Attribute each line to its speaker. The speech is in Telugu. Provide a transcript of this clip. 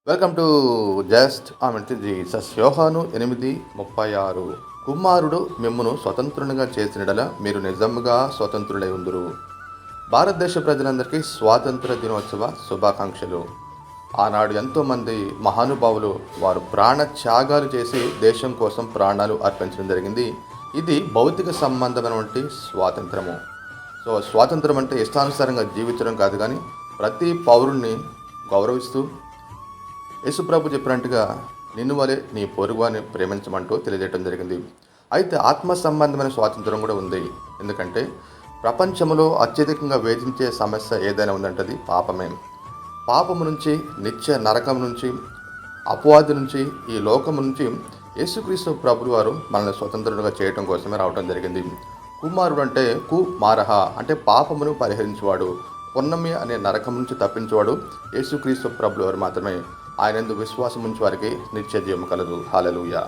Speaker 1: Welcome to just Jesus. యోహాను 8:36. కుమారుడు మిమ్మును స్వతంత్రునిగా చేసినడల మీరు నిజముగా స్వతంత్రులై ఉందురు. భారతదేశ ప్రజలందరికీ స్వాతంత్ర దినోత్సవ శుభాకాంక్షలు. ఆనాడు ఎంతోమంది మహానుభావులు వారు ప్రాణ త్యాగాలు చేసి దేశం కోసం ప్రాణాలు అర్పించడం జరిగింది. ఇది భౌతిక సంబంధమైనటువంటి స్వాతంత్రము. స్వాతంత్రం అంటే ఇష్టానుసారంగా జీవించడం కాదు, కానీ ప్రతి పౌరుణ్ణి గౌరవిస్తూ యేసుప్రభు చెప్పినట్టుగా నిన్ను వలె నీ పొరుగువాని ప్రేమించమంటూ తెలియజేయడం జరిగింది. అయితే ఆత్మ సంబంధమైన స్వాతంత్రం కూడా ఉంది. ఎందుకంటే ప్రపంచంలో అత్యధికంగా వేధించే సమస్య ఏదైనా ఉందంటే అది పాపమే. పాపము నుంచి, నిత్య నరకం నుంచి, అపవాది నుంచి, ఈ లోకం నుంచి యేసుక్రీస్తు ప్రభులు వారు మనల్ని స్వతంత్రులుగా చేయడం కోసమే రావడం జరిగింది. కుమారుడు అంటే కుమారహ అంటే పాపమును పరిహరించేవాడు, పున్నమి అనే నరకం నుంచి తప్పించేవాడు యేసుక్రీస్తు ప్రభులు వారు మాత్రమే. ఆయనందు విశ్వాసం ఉంచి వారికి నిత్య జీవము కలదు. హల్లెలూయా.